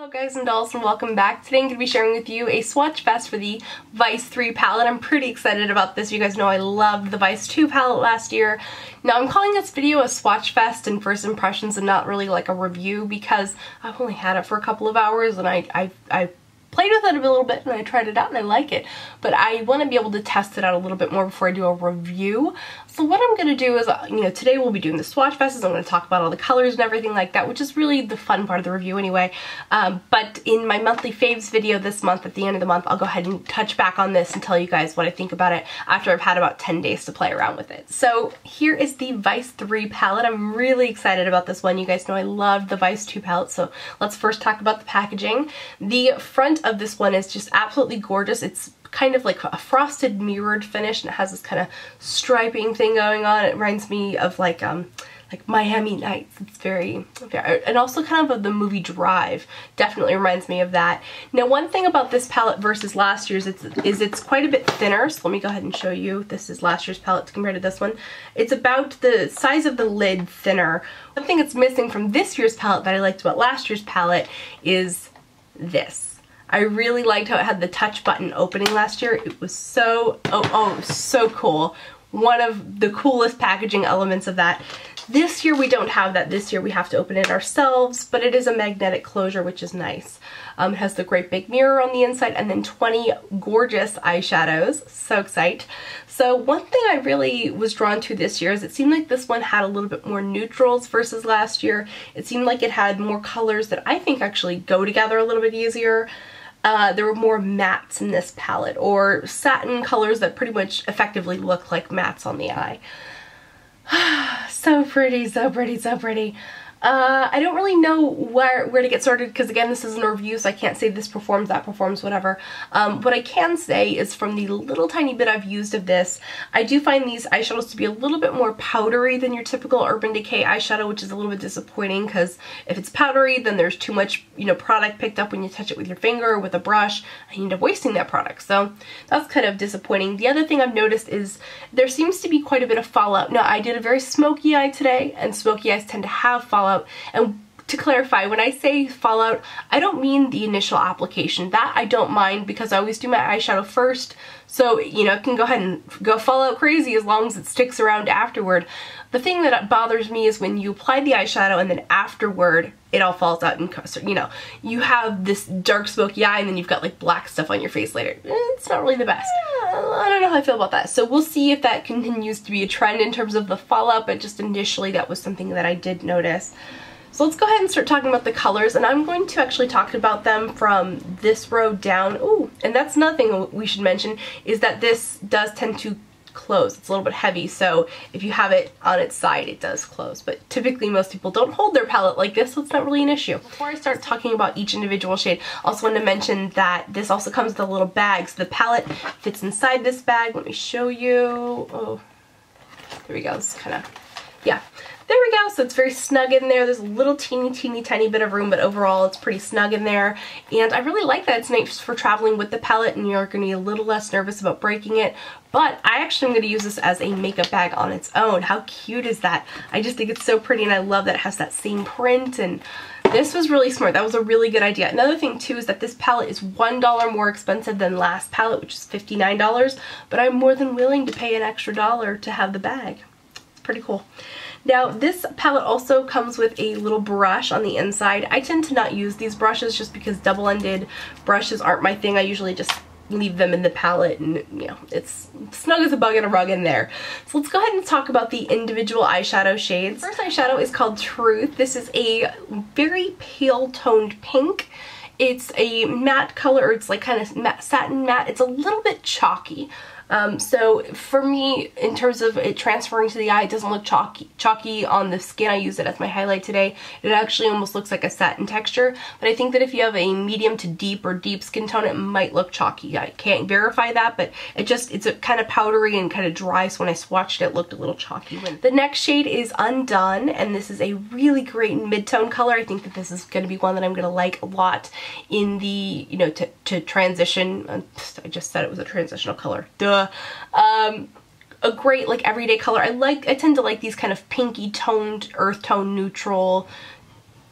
Hello guys and dolls, and welcome back. Today I'm going to be sharing with you a swatch fest for the Vice 3 palette. I'm pretty excited about this. You guys know I loved the Vice 2 palette last year. Now I'm calling this video a swatch fest and first impressions and not really like a review because I've only had it for a couple of hours and I played with it a little bit and I tried it out and I like it, but I want to be able to test it out a little bit more before I do a review. So what I'm going to do is, today we'll be doing the swatch fests. I'm going to talk about all the colors and everything like that, which is really the fun part of the review anyway. But in my monthly faves video this month, at the end of the month, I'll go ahead and touch back on this and tell you guys what I think about it after I've had about 10 days to play around with it. So here is the Vice 3 palette. I'm really excited about this one. You guys know I love the Vice 2 palette, so let's first talk about the packaging. The front of this one is just absolutely gorgeous. It's kind of like a frosted mirrored finish and it has this kind of striping thing going on. It reminds me of like Miami Nights. It's very, and also kind of the movie Drive. Definitely reminds me of that. Now one thing about this palette versus last year's is it's quite a bit thinner. So let me go ahead and show you. This is last year's palette compared to this one. It's about the size of the lid thinner. One thing that's missing from this year's palette that I liked about last year's palette is this. I really liked how it had the touch button opening last year. It was so, so cool. One of the coolest packaging elements of that. This year we don't have that. This year we have to open it ourselves, but it is a magnetic closure, which is nice. It has the great big mirror on the inside and then 20 gorgeous eyeshadows. So excited. So one thing I really was drawn to this year is it seemed like this one had a little bit more neutrals versus last year. It seemed like it had more colors that I think actually go together a little bit easier. There were more mattes in this palette, or satin colors that pretty much effectively look like mattes on the eye. So pretty, so pretty, so pretty. I don't really know where to get started because again this isn't a review, so I can't say this performs, that performs, whatever. What I can say is from the little tiny bit I've used of this, I do find these eyeshadows to be a little bit more powdery than your typical Urban Decay eyeshadow, which is a little bit disappointing because if it's powdery then there's too much product picked up when you touch it with your finger or with a brush and you end up wasting that product. So that's kind of disappointing. The other thing I've noticed is there seems to be quite a bit of fallout. Now I did a very smoky eye today and smoky eyes tend to have fallout. And to clarify, when I say fallout, I don't mean the initial application. That I don't mind because I always do my eyeshadow first. So, it can go ahead and go fallout crazy as long as it sticks around afterward. The thing that bothers me is when you apply the eyeshadow and then afterward it all falls out and, you have this dark smoky eye and then you've got like black stuff on your face later. It's not really the best. I don't know how I feel about that. So we'll see if that continues to be a trend in terms of the fallout, but just initially that was something that I did notice. So let's go ahead and start talking about the colors, and I'm going to actually talk about them from this row down. Ooh, and that's another thing we should mention is that this does tend to close. It's a little bit heavy, so if you have it on its side, it does close. But typically most people don't hold their palette like this, so it's not really an issue. Before I start talking about each individual shade, I also want to mention that this also comes with a little bag. So the palette fits inside this bag. Let me show you. Oh, there we go. It's kind of, yeah. There we go, so it's very snug in there. There's a little teeny tiny bit of room, but overall it's pretty snug in there. And I really like that. It's nice for traveling with the palette and you're going to be a little less nervous about breaking it. But I actually am going to use this as a makeup bag on its own. How cute is that? I just think it's so pretty and I love that it has that same print, and this was really smart. That was a really good idea. Another thing too is that this palette is $1 more expensive than last palette, which is $59, but I'm more than willing to pay an extra $1 to have the bag. It's pretty cool. Now this palette also comes with a little brush on the inside. I tend to not use these brushes just because double-ended brushes aren't my thing. I usually just leave them in the palette and it's snug as a bug in a rug in there. So let's go ahead and talk about the individual eyeshadow shades. The first eyeshadow is called Truth. This is a very pale toned pink. It's a matte color, or it's like kind of matte, satin matte. It's a little bit chalky. So for me, in terms of it transferring to the eye, it doesn't look chalky on the skin. I use it as my highlight today. It actually almost looks like a satin texture, but I think that if you have a medium to deep or deep skin tone, it might look chalky. I can't verify that, but it's a kind of powdery and kind of dry, so when I swatched it, it looked a little chalky. The next shade is Undone, and this is a really great mid-tone color. I think that this is going to be one that I'm going to like a lot in the, to transition. I just said it was a transitional color. Duh. A great like everyday color. I tend to like these kind of pinky toned, earth tone neutral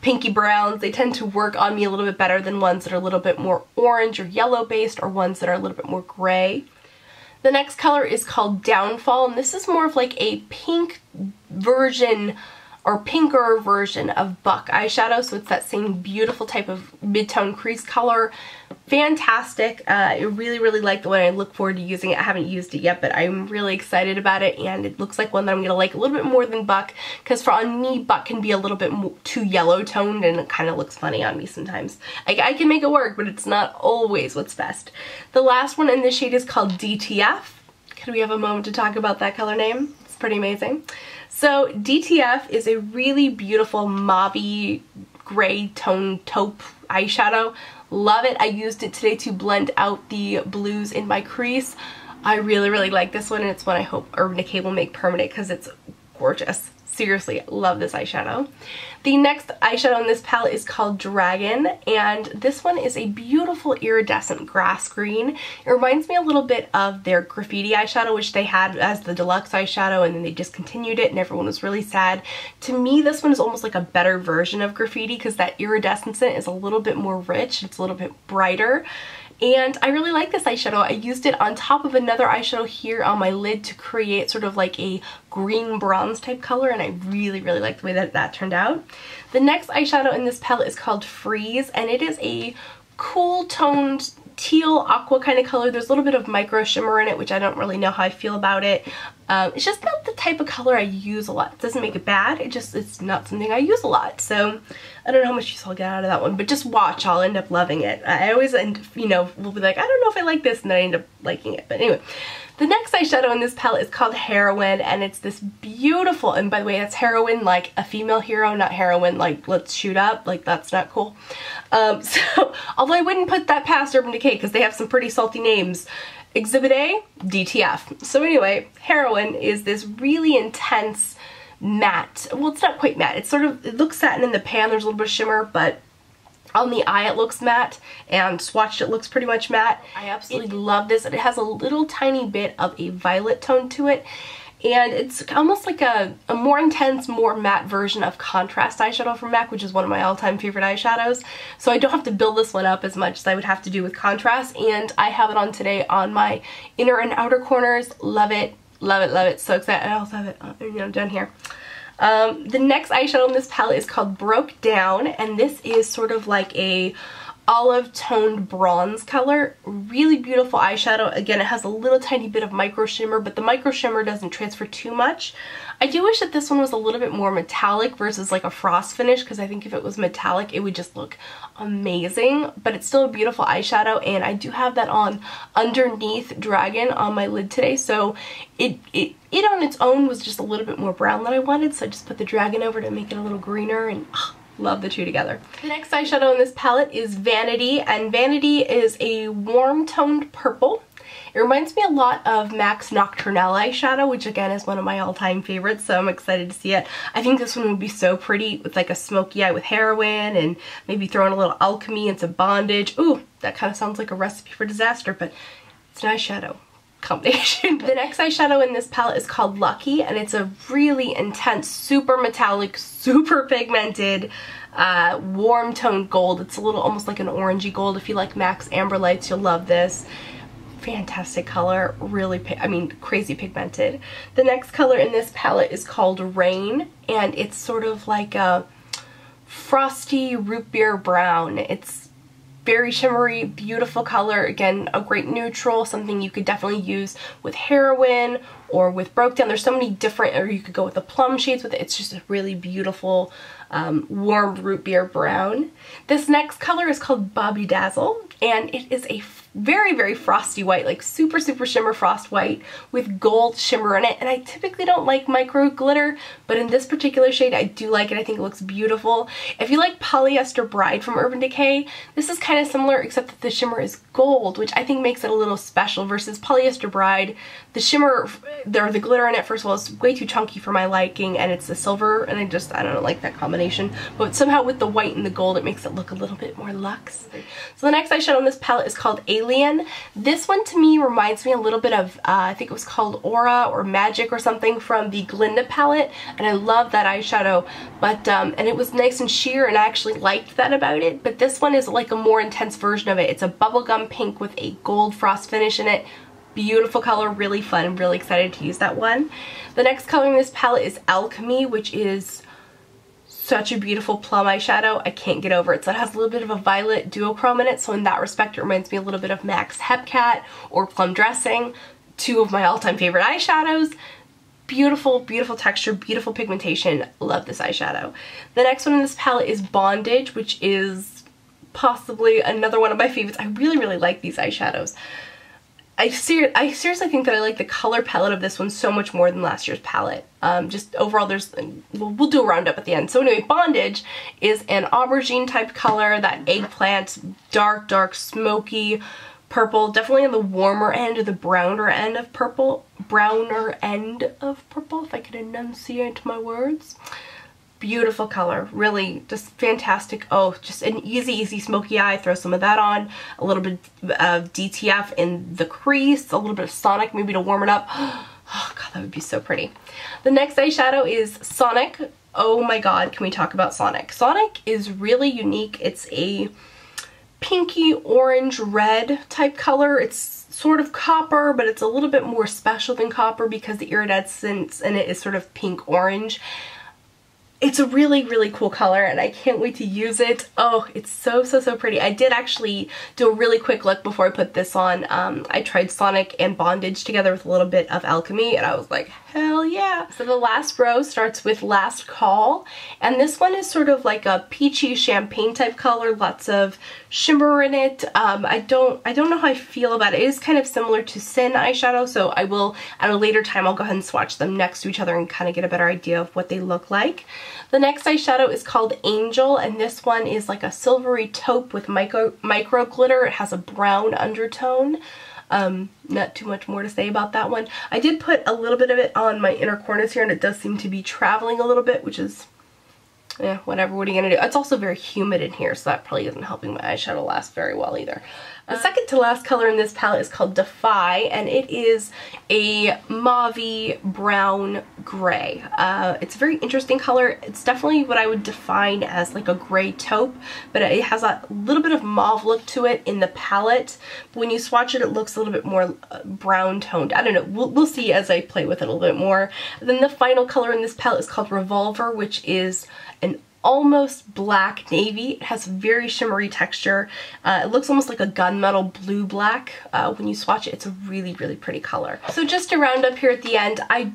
pinky browns. They tend to work on me a little bit better than ones that are a little bit more orange or yellow based, or ones that are a little bit more gray. The next color is called Downfall, and this is more of like a pink version or pinker version of Buck eyeshadow, so it's that same beautiful type of mid-tone crease color. Fantastic. I really like the one. I look forward to using it. I haven't used it yet, but I'm really excited about it, and it looks like one that I'm gonna like a little bit more than Buck, because on me, Buck can be a little bit too yellow toned, and it kind of looks funny on me sometimes. I can make it work, but it's not always what's best. The last one in this shade is called DTF. Could we have a moment to talk about that color name? It's pretty amazing. So DTF is a really beautiful mauvey gray tone taupe eyeshadow. Love it. I used it today to blend out the blues in my crease. I really like this one, and it's one I hope Urban Decay will make permanent because it's gorgeous. Seriously, love this eyeshadow. The next eyeshadow in this palette is called Dragon, and this one is a beautiful iridescent grass green. It reminds me a little bit of their Graffiti eyeshadow, which they had as the deluxe eyeshadow, and then they discontinued it and everyone was really sad. To me, this one is almost like a better version of Graffiti because that iridescence in it is a little bit more rich, it's a little bit brighter. And I really like this eyeshadow. I used it on top of another eyeshadow here on my lid to create sort of like a green bronze type color, and I really like the way that that turned out. The next eyeshadow in this palette is called Freeze, and it is a cool toned teal aqua kind of color. There's a little bit of micro shimmer in it, which I don't really know how I feel about it. It's just not the type of color I use a lot. It doesn't make it bad, it's not something I use a lot. So I don't know how much use I'll get out of that one, but just watch, I'll end up loving it. I always will be like, I don't know if I like this, and then I end up liking it. But anyway, the next eyeshadow in this palette is called Heroine, and it's this beautiful, and by the way, that's heroine like a female hero, not heroine like let's shoot up, like that's not cool. So, although I wouldn't put that past Urban Decay because they have some pretty salty names. Exhibit A, DTF. So anyway, Heroine is this really intense matte, well, it's not quite matte, it's sort of, it looks satin in the pan, there's a little bit of shimmer, but on the eye it looks matte, and swatched it looks pretty much matte. I absolutely love this, and it has a little tiny bit of a violet tone to it, and it's almost like a more intense, more matte version of Contrast eyeshadow from MAC, which is one of my all-time favorite eyeshadows. So I don't have to build this one up as much as I would have to do with Contrast, and I have it on today on my inner and outer corners. Love it, love it, so excited. I also have it down here. The next eyeshadow in this palette is called Broke Down, and this is sort of like a olive toned bronze color. Really beautiful eyeshadow. Again, it has a little tiny bit of micro shimmer, but the micro shimmer doesn't transfer too much. I do wish that this one was a little bit more metallic versus like a frost finish, because I think if it was metallic it would just look amazing, but it's still a beautiful eyeshadow, and I do have that on underneath Dragon on my lid today, so it on its own was just a little bit more brown than I wanted, so I just put the Dragon over to make it a little greener, and love the two together. The next eyeshadow in this palette is Vanity, and Vanity is a warm toned purple. It reminds me a lot of MAC's Nocturnelle eyeshadow, which again is one of my all-time favorites, so I'm excited to see it. I think this one would be so pretty with like a smoky eye with Heroine, and maybe throw in a little Alchemy and some Bondage. Ooh, that kind of sounds like a recipe for disaster, but it's an eyeshadow combination. The next eyeshadow in this palette is called Lucky, and it's a really intense, super metallic, super pigmented, warm toned gold. It's a little almost like an orangey gold. If you like MAC's Amber Lights, you'll love this. Fantastic color, really, crazy pigmented. The next color in this palette is called Rain, and it's sort of like a frosty root beer brown. It's very shimmery, beautiful color. Again, a great neutral, something you could definitely use with Heroine or with Broke Down. There's so many different, or you could go with the plum shades with it. It's just a really beautiful warm root beer brown. This next color is called Bobby Dazzle, and it is a very frosty white, like super shimmer frost white with gold shimmer in it, and I typically don't like micro glitter, but in this particular shade I do like it. I think it looks beautiful. If you like Polyester Bride from Urban Decay, this is kind of similar, except that the shimmer is gold, which I think makes it a little special, versus Polyester Bride, the shimmer the glitter in it, first of all, is way too chunky for my liking, and it's the silver, and I don't like that combination. But somehow with the white and the gold, it makes it look a little bit more luxe. So the next eyeshadow on this palette is called Alien. This one to me reminds me a little bit of, I think it was called Aura or Magic or something from the Glinda palette, and I love that eyeshadow. But, and it was nice and sheer, and I actually liked that about it. But this one is like a more intense version of it. It's a bubblegum pink with a gold frost finish in it. Beautiful color, really fun. I'm really excited to use that one. The next color in this palette is Alchemy, which is such a beautiful plum eyeshadow. I can't get over it. So it has a little bit of a violet duochrome in it, so in that respect it reminds me a little bit of Max Hepcat or Plum Dressing, two of my all-time favorite eyeshadows. Beautiful, beautiful texture, beautiful pigmentation. Love this eyeshadow. The next one in this palette is Bondage, which is possibly another one of my favorites. I really, really like these eyeshadows. I seriously think that I like the color palette of this one so much more than last year's palette. Just overall, we'll do a roundup at the end. So anyway, Bondage is an aubergine type color, that eggplant, dark, smoky purple, definitely on the warmer end or the browner end of purple, if I could enunciate my words. Beautiful color, really just fantastic. Oh, just an easy smoky eye. Throw some of that on, a little bit of DTF in the crease, a little bit of Sonic maybe to warm it up. Oh god, that would be so pretty. The next eyeshadow is Sonic. Oh my god, can we talk about Sonic? Sonic is really unique. It's a pinky orange red type color. It's sort of copper, but it's a little bit more special than copper because the iridescence in it is sort of pink orange. It's a really, really cool color, and I can't wait to use it. Oh, it's so pretty. I did actually do a really quick look before I put this on. I tried Sonic and Bondage together with a little bit of Alchemy, and I was like, hell yeah. So the last row starts with Last Call, and this one is sort of like a peachy champagne type color, lots of shimmer in it. I don't know how I feel about it. It is kind of similar to Sin eyeshadow, so I will, at a later time, I'll go ahead and swatch them next to each other and kind of get a better idea of what they look like. The next eyeshadow is called Angel, and this one is like a silvery taupe with micro glitter. It has a brown undertone. Not too much more to say about that one. I did put a little bit of it on my inner corners here, and it does seem to be traveling a little bit, which is, yeah, whatever, what are you gonna do? It's also very humid in here, so that probably isn't helping my eyeshadow last very well either. The second to last color in this palette is called Defy, and it is a mauve brown gray. It's a very interesting color. It's definitely what I would define as like a gray taupe, but it has a little bit of mauve look to it in the palette. But when you swatch it, it looks a little bit more brown toned. I don't know. We'll see as I play with it a little bit more. And then the final color in this palette is called Revolver, which is an almost black navy. It has very shimmery texture. It looks almost like a gunmetal blue-black. When you swatch it, it's a really, really pretty color. So just to round up here at the end, I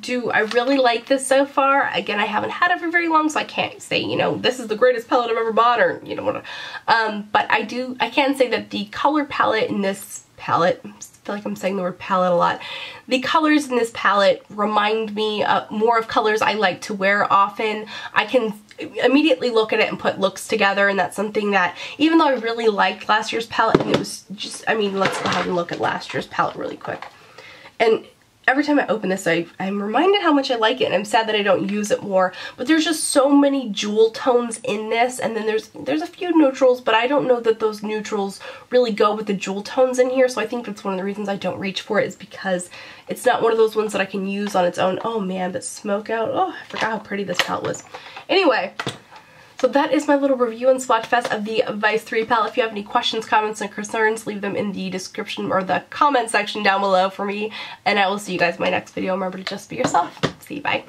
really like this so far. Again, I haven't had it for very long, so I can't say, you know, this is the greatest palette I've ever bought, or, you know, whatever. But I can say that the color palette in this palette, I feel like I'm saying the word palette a lot. The colors in this palette remind me more of colors I like to wear often. I can immediately look at it and put looks together, and that's something that, even though I really liked last year's palette, and it was just, I mean, let's go ahead and look at last year's palette really quick. And every time I open this, I'm reminded how much I like it, and I'm sad that I don't use it more. But there's just so many jewel tones in this, and then there's a few neutrals, but I don't know that those neutrals really go with the jewel tones in here, so I think that's one of the reasons I don't reach for it, is because it's not one of those ones that I can use on its own. Oh man, but Smoke Out, oh, I forgot how pretty this palette was. Anyway, so that is my little review and swatch fest of the Vice 3 palette. If you have any questions, comments, and concerns, leave them in the description or the comment section down below for me, and I will see you guys in my next video. Remember to just be yourself. See you, bye.